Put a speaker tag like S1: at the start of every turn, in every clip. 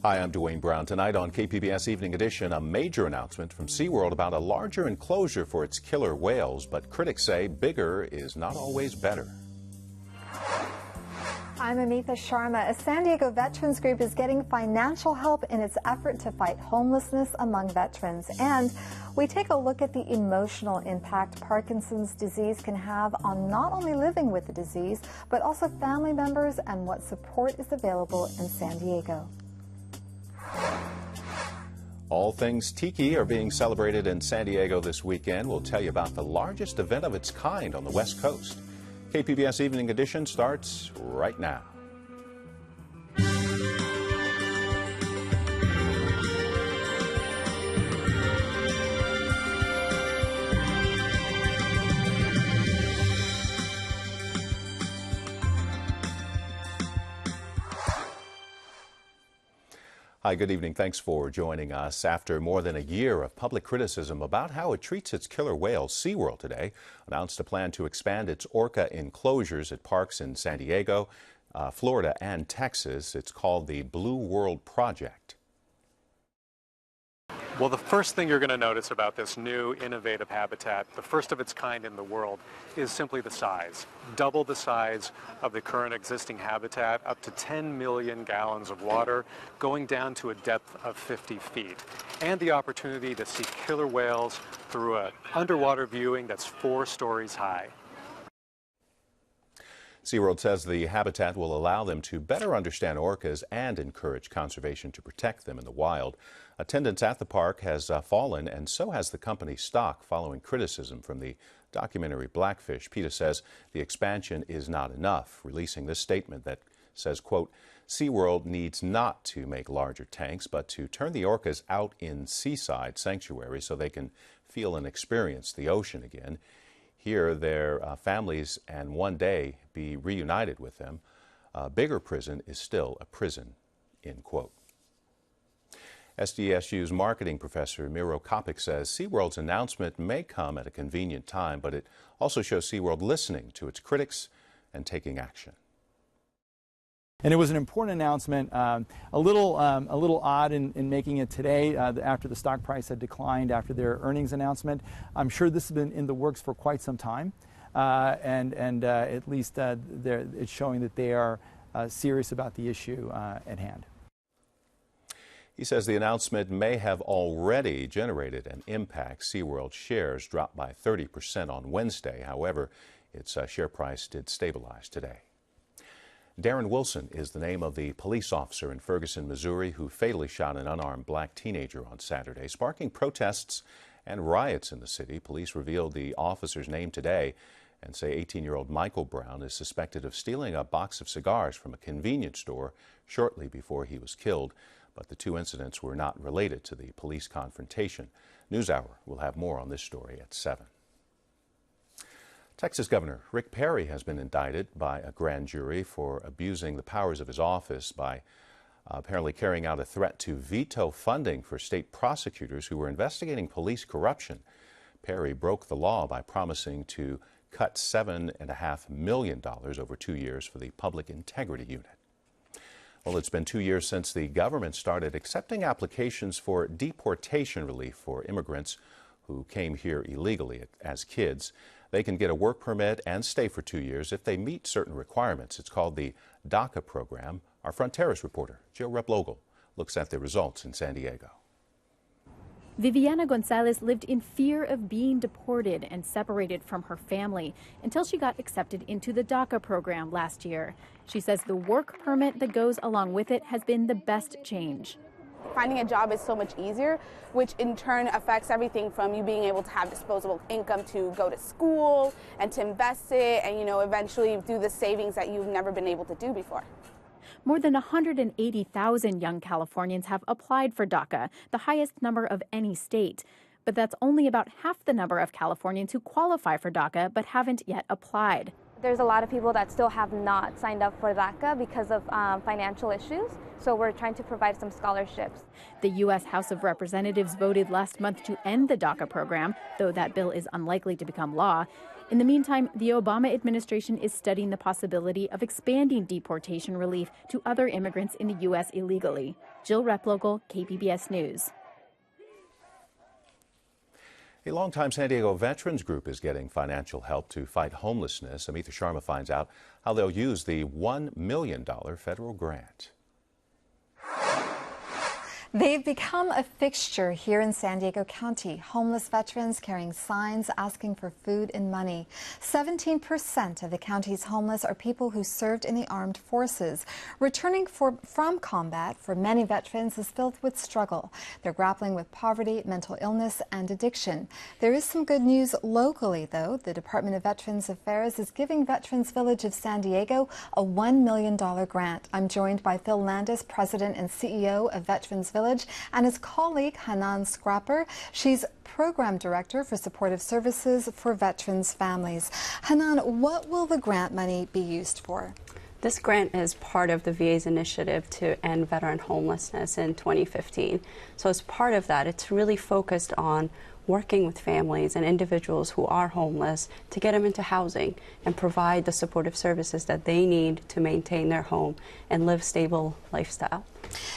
S1: Hi, I'm Dwayne Brown. Tonight on KPBS Evening Edition, a major announcement from SeaWorld about a larger enclosure for its killer whales, but critics say bigger is not always better.
S2: I'm Amitha Sharma. A San Diego veterans group is getting financial help in its effort to fight homelessness among veterans. And we take a look at the emotional impact Parkinson's disease can have on not only living with the disease, but also family members and what support is available in San Diego.
S1: All things tiki are being celebrated in San Diego this weekend. We'll tell you about the largest event of its kind on the West Coast. KPBS Evening Edition starts right now. Hi, good evening. Thanks for joining us. After more than a year of public criticism about how it treats its killer whales, SeaWorld today announced a plan to expand its orca enclosures at parks in San Diego, Florida, and Texas. It's called the Blue World Project.
S3: Well, the first thing you're going to notice about this new innovative habitat, the first of its kind in the world, is simply the size. Double the size of the current existing habitat, up to 10 million gallons of water, going down to a depth of 50 feet. And the opportunity to see killer whales through an underwater viewing that's 4 stories high.
S1: SeaWorld says the habitat will allow them to better understand orcas and encourage conservation to protect them in the wild. Attendance at the park has fallen, and so has the company's stock following criticism from the documentary Blackfish. PETA says the expansion is not enough, releasing this statement that says, quote, SeaWorld needs not to make larger tanks, but to turn the orcas out in seaside sanctuaries so they can feel and experience the ocean again. Hear their families and one day be reunited with them. A bigger prison is still a prison, end quote. SDSU's marketing professor Miro Kopik says SeaWorld's announcement may come at a convenient time, but it also shows SeaWorld listening to its critics and taking action.
S4: And it was an important announcement, a little odd in making it today after the stock price had declined after their earnings announcement. I'm sure this has been in the works for quite some time, and at least it's showing that they are serious about the issue at hand.
S1: He says the announcement may have already generated an impact. SeaWorld shares dropped by 30% on Wednesday. However, its share price did stabilize today. Darren Wilson is the name of the police officer in Ferguson, Missouri, who fatally shot an unarmed black teenager on Saturday, sparking protests and riots in the city. Police revealed the officer's name today and say 18-year-old Michael Brown is suspected of stealing a box of cigars from a convenience store shortly before he was killed. But the two incidents were not related to the police confrontation. NewsHour will have more on this story at 7. Texas Governor Rick Perry has been indicted by a grand jury for abusing the powers of his office by apparently carrying out a threat to veto funding for state prosecutors who were investigating police corruption. Perry broke the law by promising to cut $7.5 million over 2 years for the Public Integrity Unit. Well, it's been 2 years since the government started accepting applications for deportation relief for immigrants who came here illegally as kids. They can get a work permit and stay for 2 years if they meet certain requirements. It's called the DACA program. Our Fronteras reporter, Joe Replogel, looks at the results in San Diego.
S5: Viviana Gonzalez lived in fear of being deported and separated from her family until she got accepted into the DACA program last year. She says the work permit that goes along with it has been the best change.
S6: Finding a job is so much easier, which in turn affects everything from you being able to have disposable income to go to school and to invest it and, eventually do the savings that you've never been able to do before.
S5: More than 180,000 young Californians have applied for DACA, the highest number of any state. But that's only about half the number of Californians who qualify for DACA but haven't yet applied.
S7: There's a lot of people that still have not signed up for DACA because of financial issues, so we're trying to provide some scholarships.
S5: The U.S. House of Representatives voted last month to end the DACA program, though that bill is unlikely to become law. In the meantime, the Obama administration is studying the possibility of expanding deportation relief to other immigrants in the U.S. illegally. Jill Replogle, KPBS News.
S1: A longtime San Diego veterans group is getting financial help to fight homelessness. Amita Sharma finds out how they'll use the $1 million federal grant.
S2: They've become a fixture here in San Diego County. Homeless veterans carrying signs asking for food and money. 17% of the county's homeless are people who served in the armed forces. Returning from combat for many veterans is filled with struggle. They're grappling with poverty, mental illness, and addiction. There is some good news locally, though. The Department of Veterans Affairs is giving Veterans Village of San Diego a $1 million grant. I'm joined by Phil Landis, President and CEO of Veterans Village, and his colleague Hanan Scrapper. She's Program Director for Supportive Services for Veterans Families. Hanan, what will the grant money be used for?
S8: This grant is part of the VA's initiative to end veteran homelessness in 2015. So as part of that, it's really focused on working with families and individuals who are homeless to get them into housing and provide the supportive services that they need to maintain their home and live stable lifestyle.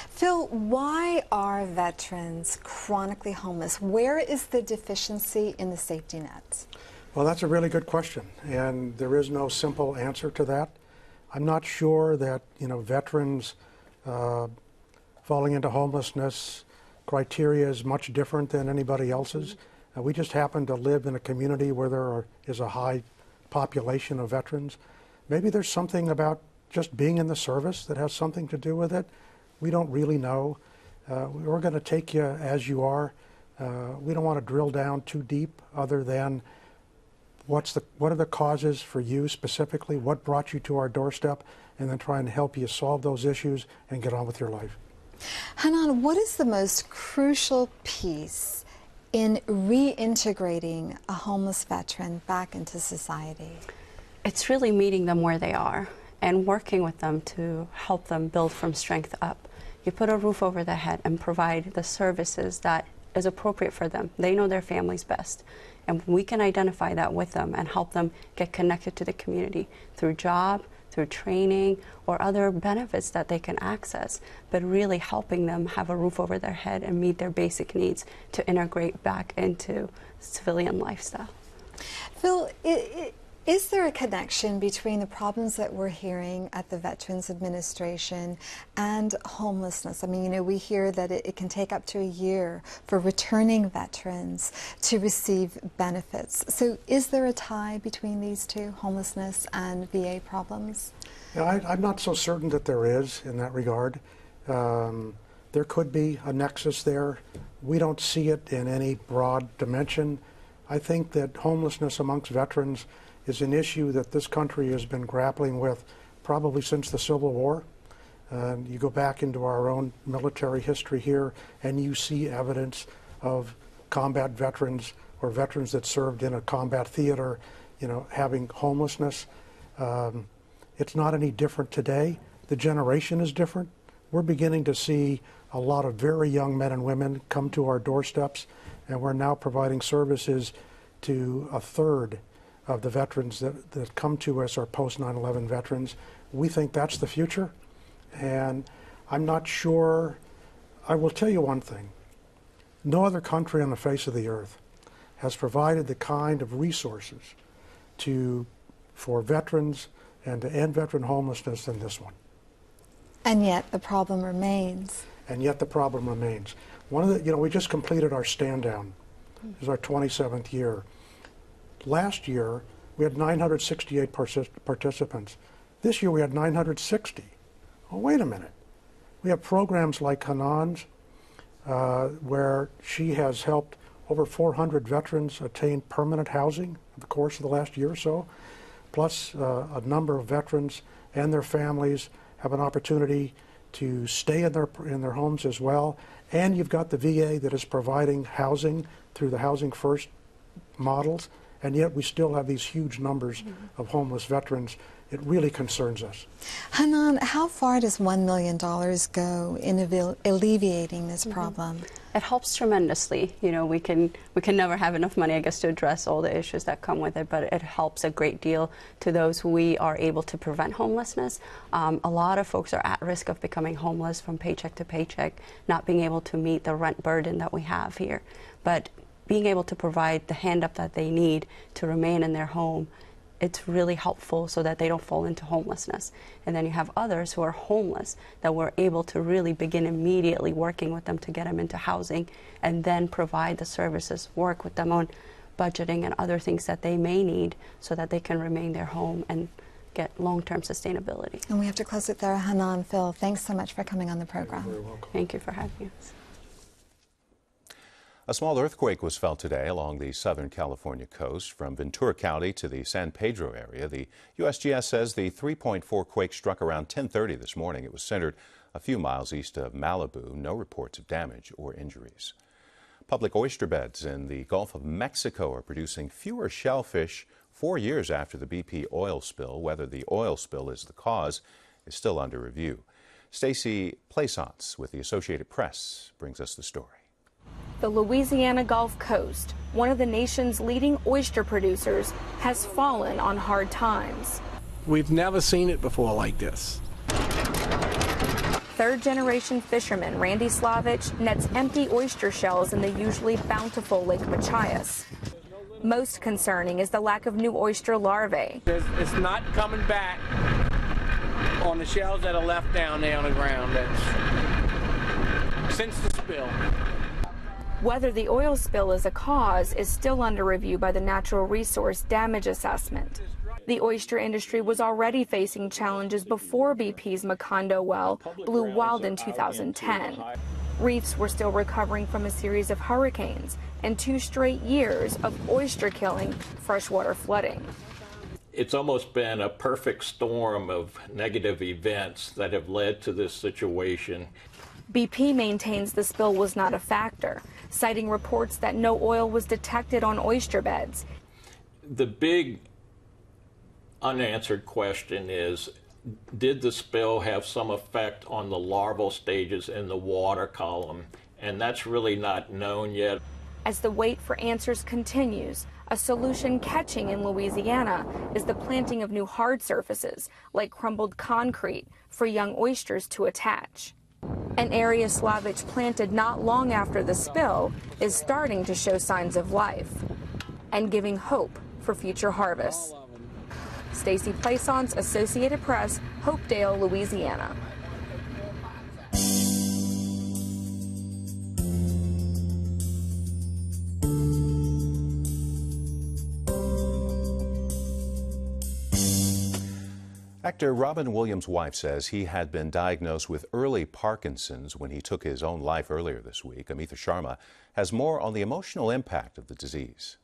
S2: Phil, why are veterans chronically homeless? Where is the deficiency in the safety nets?
S9: Well, that's a really good question, and there is no simple answer to that. I'm not sure that, veterans falling into homelessness criteria is much different than anybody else's. We just happen to live in a community where there is a high population of veterans. Maybe there's something about just being in the service that has something to do with it. We don't really know. We're going to take you as you are. We don't want to drill down too deep other than what are the causes for you specifically, what brought you to our doorstep, and then try and help you solve those issues and get on with your life.
S2: Hanan, what is the most crucial piece in reintegrating a homeless veteran back into society?
S8: It's really meeting them where they are and working with them to help them build from strength up. You put a roof over their head and provide the services that is appropriate for them. They know their families best. And we can identify that with them and help them get connected to the community through job, through training, or other benefits that they can access, but really helping them have a roof over their head and meet their basic needs to integrate back into civilian lifestyle.
S2: Phil, is there a connection between the problems that we're hearing at the Veterans Administration and homelessness? I mean, we hear that it can take up to a year for returning veterans to receive benefits. So is there a tie between these two, homelessness and VA problems?
S9: Yeah, I'm not so certain that there is in that regard. There could be a nexus there. We don't see it in any broad dimension. I think that homelessness amongst veterans is an issue that this country has been grappling with probably since the Civil War. You go back into our own military history here and you see evidence of combat veterans or veterans that served in a combat theater, having homelessness. It's not any different today. The generation is different. We're beginning to see a lot of very young men and women come to our doorsteps, and we're now providing services to a third of the veterans that come to us are post 9/11 veterans. We think that's the future, and I'm not sure. I will tell you one thing. No other country on the face of the earth has provided the kind of resources for veterans and to end veteran homelessness than this one.
S2: And yet the problem remains.
S9: And yet the problem remains. One of the, we just completed our stand down. This is our 27th year. Last year, we had 968 participants. This year, we had 960. Oh, wait a minute. We have programs like Hanan's, where she has helped over 400 veterans attain permanent housing in the course of the last year or so, plus a number of veterans and their families have an opportunity to stay in their homes as well. And you've got the VA that is providing housing through the Housing First models. And yet we still have these huge numbers of homeless veterans. it really concerns us.
S2: Hanan, how far does $1 million go in alleviating this problem?
S8: It helps tremendously. You know, we can never have enough money, I guess, to address all the issues that come with it, but it helps a great deal to those who we are able to prevent homelessness. A lot of folks are at risk of becoming homeless from paycheck to paycheck, not being able to meet the rent burden that we have here. But being able to provide the hand-up that they need to remain in their home, it's really helpful so that they don't fall into homelessness. And then you have others who are homeless that we're able to really begin immediately working with them to get them into housing and then provide the services, work with them on budgeting and other things that they may need so that they can remain in their home and get long-term sustainability.
S2: And we have to close it there. Hanan, Phil, thanks so much for coming on the program.
S9: You're very welcome.
S8: Thank you for having us.
S1: A small earthquake was felt today along the southern California coast from Ventura County to the San Pedro area. The USGS says the 3.4 quake struck around 10:30 this morning. It was centered a few miles east of Malibu. No reports of damage or injuries. Public oyster beds in the Gulf of Mexico are producing fewer shellfish 4 years after the BP oil spill. Whether the oil spill is the cause is still under review. Stacey Plaisance with the Associated Press brings us the story.
S10: The Louisiana Gulf Coast, one of the nation's leading oyster producers, has fallen on hard times.
S11: We've never seen it before like this.
S10: Third-generation fisherman Randy Slavich nets empty oyster shells in the usually bountiful Lake Machias. Most concerning is the lack of new oyster larvae.
S11: It's not coming back on the shells that are left down there on the ground. Since the spill.
S10: Whether the oil spill is a cause is still under review by the Natural Resource Damage Assessment. The oyster industry was already facing challenges before BP's Macondo well blew wild in 2010. Reefs were still recovering from a series of hurricanes and 2 straight years of oyster-killing freshwater flooding.
S12: It's almost been a perfect storm of negative events that have led to this situation.
S10: BP maintains the spill was not a factor, citing reports that no oil was detected on oyster beds.
S12: The big unanswered question is, did the spill have some effect on the larval stages in the water column? And that's really not known yet.
S10: As the wait for answers continues, a solution catching in Louisiana is the planting of new hard surfaces, like crumbled concrete, for young oysters to attach. An area Slavich planted not long after the spill is starting to show signs of life and giving hope for future harvests. Stacey Plaisance, Associated Press, Hopedale, Louisiana.
S1: Actor Robin Williams' wife says he had been diagnosed with early Parkinson's when he took his own life earlier this week. Amitha Sharma has more on the emotional impact of the disease.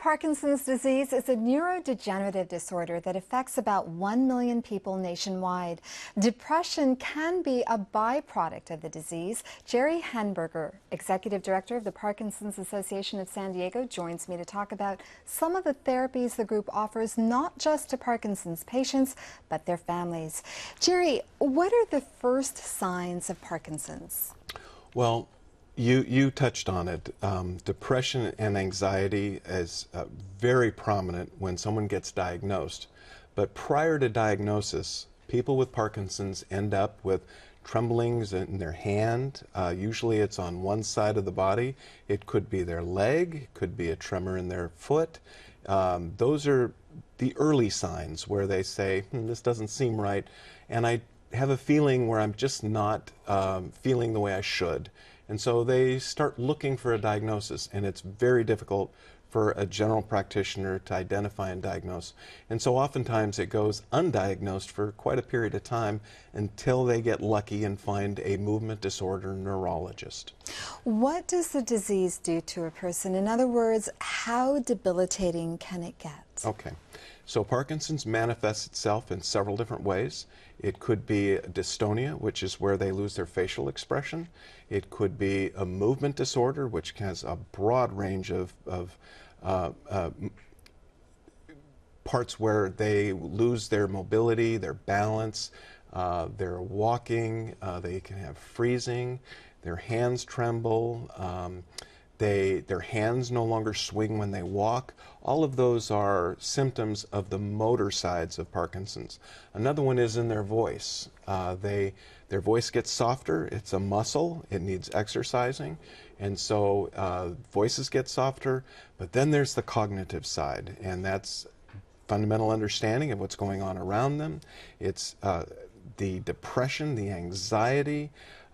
S2: Parkinson's disease is a neurodegenerative disorder that affects about 1 million people nationwide. Depression can be a byproduct of the disease. Jerry Henberger, Executive Director of the Parkinson's Association of San Diego, joins me to talk about some of the therapies the group offers not just to Parkinson's patients, but their families. Jerry, what are the first signs of Parkinson's?
S13: Well, you touched on it. Depression and anxiety is very prominent when someone gets diagnosed. But prior to diagnosis, people with Parkinson's end up with tremblings in their hand. Usually it's on one side of the body. It could be their leg, it could be a tremor in their foot. Those are the early signs where they say, this doesn't seem right. And I have a feeling where I'm just not feeling the way I should. And so they start looking for a diagnosis, and it's very difficult for a general practitioner to identify and diagnose. And so oftentimes it goes undiagnosed for quite a period of time until they get lucky and find a movement disorder neurologist.
S2: What does the disease do to a person? In other words, how debilitating can it get?
S13: Okay. So Parkinson's manifests itself in several different ways. It could be dystonia, which is where they lose their facial expression. It could be a movement disorder, which has a broad range of parts where they lose their mobility, their balance, their walking, they can have freezing, their hands tremble, their hands no longer swing when they walk. All of those are symptoms of the motor sides of Parkinson's. Another one is in their voice. Their voice gets softer. It's a muscle. It needs exercising. And so voices get softer. But then there's the cognitive side, and that's fundamental understanding of what's going on around them. It's the depression, the anxiety,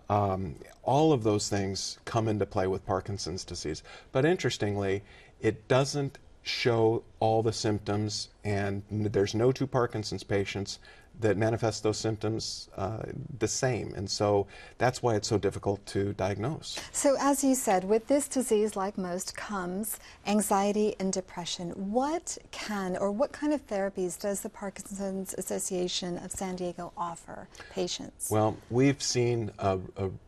S13: all of those things come into play with Parkinson's disease. But interestingly, it doesn't show all the symptoms, and there's no two Parkinson's patients that manifest those symptoms the same. And so that's why it's so difficult to diagnose.
S2: So as you said, with this disease, like most, comes anxiety and depression. What kind of therapies does the Parkinson's Association of San Diego offer patients?
S13: Well, we've seen,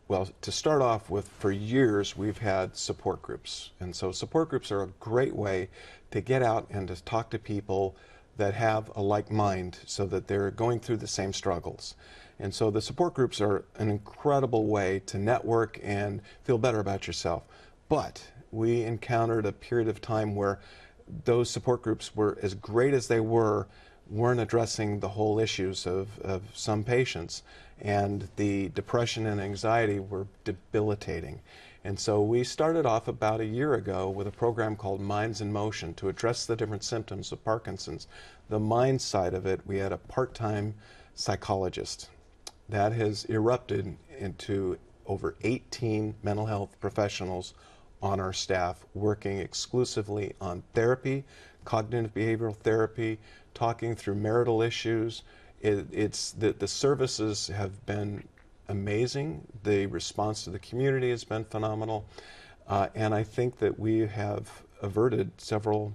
S13: well, to start off with, for years we've had support groups. And so support groups are a great way to get out and to talk to people that have a like mind, so that they're going through the same struggles. And so the support groups are an incredible way to network and feel better about yourself. But we encountered a period of time where those support groups were, as great as they weren't addressing the whole issues of some patients, and the depression and anxiety were debilitating. And so we started off about a year ago with a program called Minds in Motion to address the different symptoms of Parkinson's. The mind side of it, we had a part-time psychologist. That has erupted into over 18 mental health professionals on our staff working exclusively on therapy, cognitive behavioral therapy, talking through marital issues. The services have been amazing. The response to the community has been phenomenal. And I think that we have averted several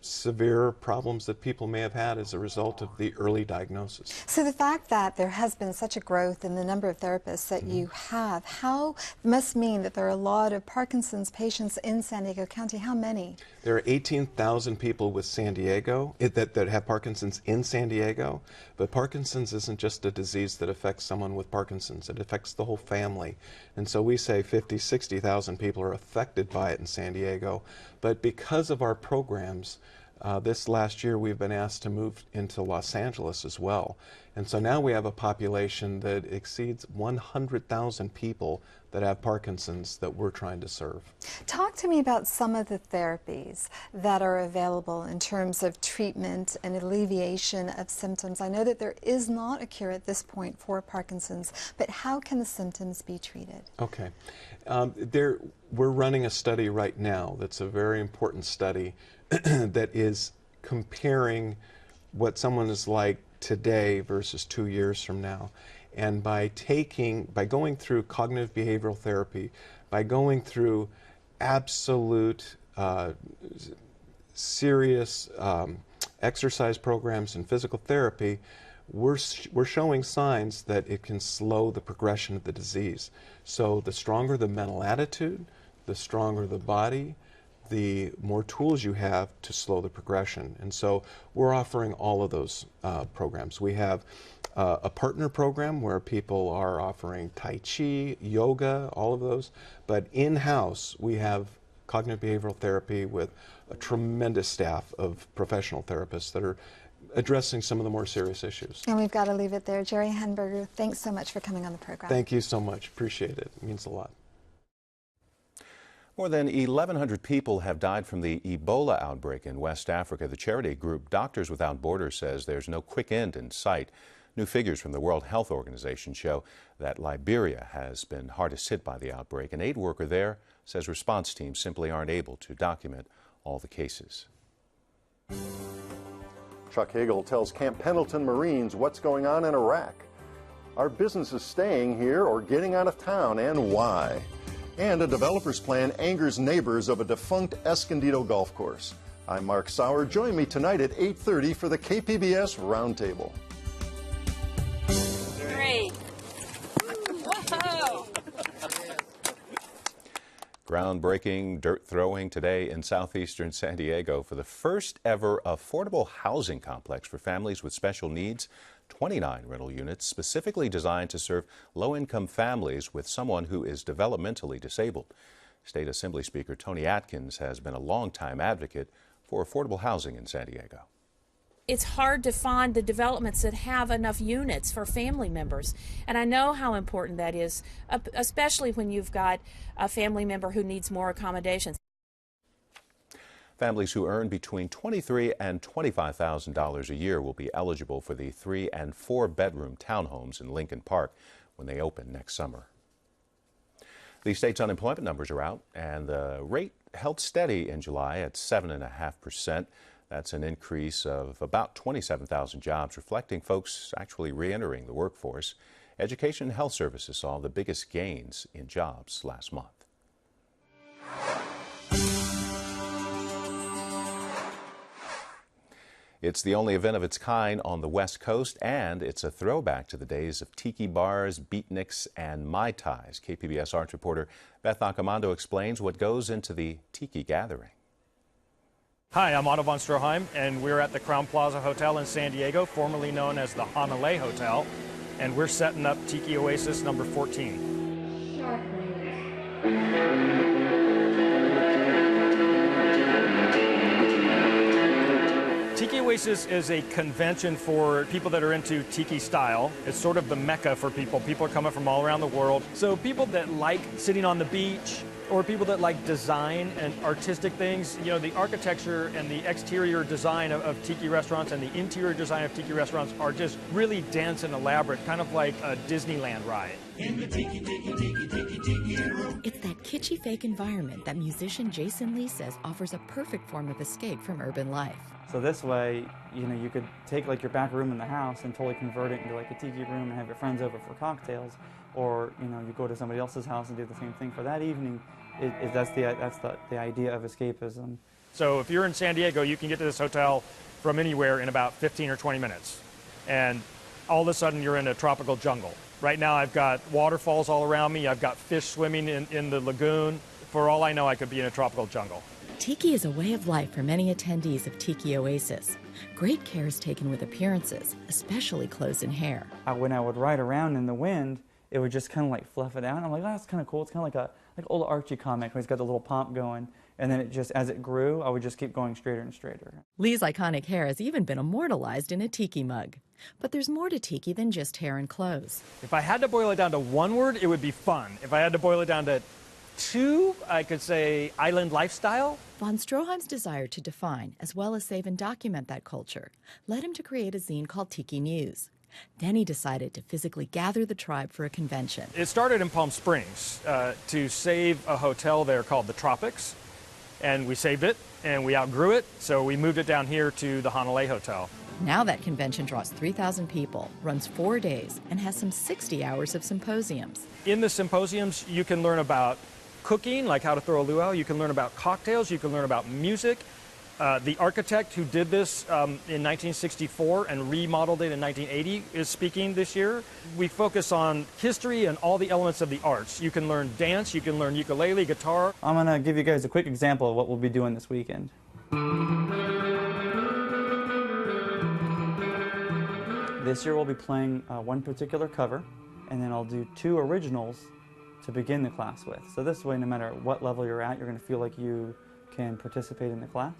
S13: severe problems that people may have had as a result of the early diagnosis.
S2: So the fact that there has been such a growth in the number of therapists that you have, must mean that there are a lot of Parkinson's patients in San Diego County. How many?
S13: There are 18,000 people with San Diego that have Parkinson's in San Diego, but Parkinson's isn't just a disease that affects someone with Parkinson's, it affects the whole family. And so we say 50, 60,000 people are affected by it in San Diego. But because of our programs, this last year we've been asked to move into Los Angeles as well. And so now we have a population that exceeds 100,000 people that have Parkinson's that we're trying to serve.
S2: Talk to me about some of the therapies that are available in terms of treatment and alleviation of symptoms. I know that there is not a cure at this point for Parkinson's, but how can the symptoms be treated?
S13: Okay. We're running a study right now that's a very important study that is comparing what someone is like today versus 2 years from now. And by going through cognitive behavioral therapy, by going through absolute serious exercise programs and physical therapy, we're showing signs that it can slow the progression of the disease. So the stronger the mental attitude, the stronger the body, the more tools you have to slow the progression. And so we're offering all of those programs. We have a partner program where people are offering Tai Chi, yoga, all of those. But in-house, we have cognitive behavioral therapy with a tremendous staff of professional therapists that are addressing some of the more serious issues.
S2: And we've got to leave it there. Jerry Henberger, thanks so much for coming on the program.
S13: Thank you so much. Appreciate it. It means a lot.
S1: More than 1,100 people have died from the Ebola outbreak in West Africa. The charity group Doctors Without Borders says there's no quick end in sight. New figures from the World Health Organization show that Liberia has been hardest hit by the outbreak. An aid worker there says response teams simply aren't able to document all the cases.
S14: Chuck Hagel tells Camp Pendleton Marines what's going on in Iraq. Are businesses staying here or getting out of town, and why? And a developer's plan angers neighbors of a defunct Escondido golf course. I'm Mark Sauer. Join me tonight at 8:30 for the KPBS Roundtable.
S15: Great. Whoa.
S1: Groundbreaking dirt throwing today in southeastern San Diego for the first ever affordable housing complex for families with special needs. 29 rental units specifically designed to serve low-income families with someone who is developmentally disabled. State Assembly Speaker Tony Atkins has been a longtime advocate for affordable housing in San Diego.
S15: It's hard to find the developments that have enough units for family members. And I know how important that is, especially when you've got a family member who needs more accommodations.
S1: Families who earn between $23,000 and $25,000 a year will be eligible for the 3- and 4-bedroom townhomes in Lincoln Park when they open next summer. The state's unemployment numbers are out, and the rate held steady in July at 7.5%. That's an increase of about 27,000 jobs, reflecting folks actually re-entering the workforce. Education and Health Services saw the biggest gains in jobs last month. It's the only event of its kind on the West Coast, and it's a throwback to the days of tiki bars, beatniks, and Mai Tais. KPBS arts reporter Beth Accomando explains what goes into the tiki gathering.
S16: Hi, I'm Otto von Stroheim, and we're at the Crown Plaza Hotel in San Diego, formerly known as the Hanalei Hotel, and we're setting up Tiki Oasis number 14. Tiki Oasis is a convention for people that are into tiki style. It's sort of the mecca for people. People are coming from all around the world. So people that like sitting on the beach, or people that like design and artistic things. You know, the architecture and the exterior design of tiki restaurants and the interior design of tiki restaurants are just really dense and elaborate, kind of like a Disneyland ride.
S17: It's that kitschy fake environment that musician Jason Lee says offers a perfect form of escape from urban life.
S4: So this way, you know, you could take like your back room in the house and totally convert it into like a tiki room and have your friends over for cocktails, or you know, you go to somebody else's house and do the same thing for that evening. That's the idea of escapism.
S16: So if you're in San Diego, you can get to this hotel from anywhere in about 15 or 20 minutes, and all of a sudden you're in a tropical jungle. Right now I've got waterfalls all around me. I've got fish swimming in the lagoon. For all I know, I could be in a tropical jungle.
S17: Tiki is a way of life for many attendees of Tiki Oasis. Great care is taken with appearances, especially clothes and hair.
S4: When I would ride around in the wind, it would just kind of like fluff it out. I'm like, oh, that's kind of cool. It's kind of like old Archie comic where he's got the little pomp going. And then it just, as it grew, I would just keep going straighter and straighter.
S17: Lee's iconic hair has even been immortalized in a tiki mug. But there's more to tiki than just hair and clothes.
S16: If I had to boil it down to one word, it would be fun. If I had to boil it down to two, I could say island lifestyle.
S17: Von Stroheim's desire to define, as well as save and document that culture, led him to create a zine called Tiki News. Then he decided to physically gather the tribe for a convention.
S16: It started in Palm Springs to save a hotel there called the Tropics, and we saved it, and we outgrew it, so we moved it down here to the Hanalei Hotel.
S17: Now that convention draws 3,000 people, runs 4 days, and has some 60 hours of symposiums.
S16: In the symposiums, you can learn about cooking, like how to throw a luau. You can learn about cocktails. You can learn about music. The architect who did this in 1964 and remodeled it in 1980 is speaking this year. We focus on history and all the elements of the arts. You can learn dance. You can learn ukulele, guitar.
S4: I'm going to give you guys a quick example of what we'll be doing this weekend. This year we'll be playing one particular cover, and then I'll do 2 originals to begin the class with. So this way, no matter what level you're at, you're going to feel like you can participate in the class.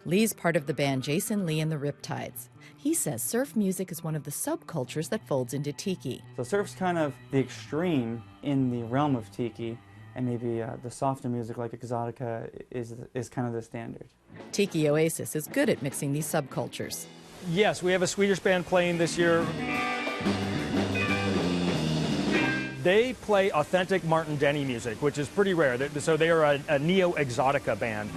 S17: Lee's part of the band Jason Lee and the Riptides. He says surf music is one of the subcultures that folds into tiki.
S4: So surf's kind of the extreme in the realm of tiki, and maybe the softer music like exotica is kind of the standard.
S17: Tiki Oasis is good at mixing these subcultures.
S16: Yes, we have a Swedish band playing this year. They play authentic Martin Denny music, which is pretty rare. So they are a neo-exotica band.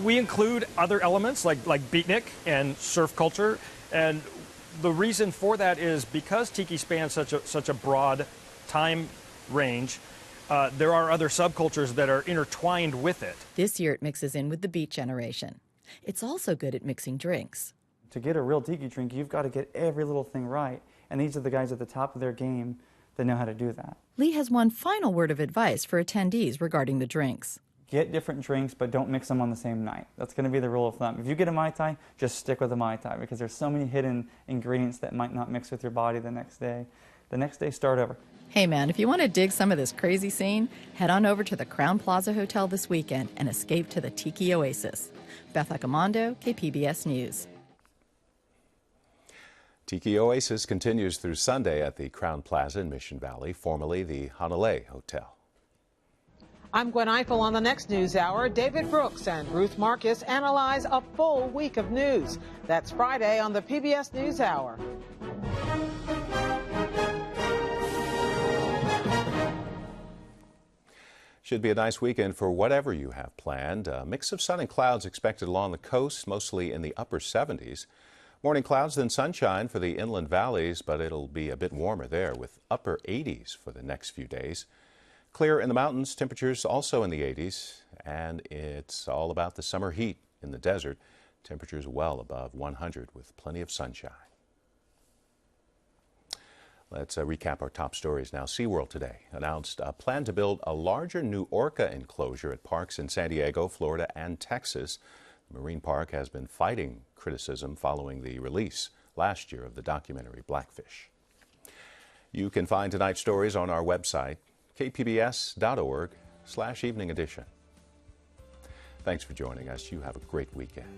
S16: We include other elements like beatnik and surf culture, and the reason for that is because tiki spans such a broad time range. There are other subcultures that are intertwined with it.
S17: This year it mixes in with the Beat Generation. It's also good at mixing drinks.
S4: To get a real tiki drink, you've got to get every little thing right. And these are the guys at the top of their game
S18: that know how to do that.
S17: Lee has one final word of advice for attendees regarding the drinks.
S18: Get different drinks, but don't mix them on the same night. That's going to be the rule of thumb. If you get a Mai Tai, just stick with a Mai Tai, because there's so many hidden ingredients that might not mix with your body the next day. The next day, start over.
S17: Hey man, if you want to dig some of this crazy scene, head on over to the Crown Plaza Hotel this weekend and escape to the Tiki Oasis. Beth Accomando, KPBS News.
S1: Tiki Oasis continues through Sunday at the Crown Plaza in Mission Valley, formerly the Hanalei Hotel.
S19: I'm Gwen Eiffel on the next News Hour. David Brooks and Ruth Marcus analyze a full week of news. That's Friday on the PBS News Hour.
S1: Should be a nice weekend for whatever you have planned. A mix of sun and clouds expected along the coast, mostly in the upper 70s. Morning clouds, then sunshine for the inland valleys, but it'll be a bit warmer there with upper 80s for the next few days. Clear in the mountains, temperatures also in the 80s, and it's all about the summer heat in the desert. Temperatures well above 100 with plenty of sunshine. Let's recap our top stories now. SeaWorld today announced a plan to build a larger new orca enclosure at parks in San Diego, Florida, and Texas. The marine park has been fighting criticism following the release last year of the documentary Blackfish. You can find tonight's stories on our website, kpbs.org/evening edition. Thanks for joining us. You have a great weekend.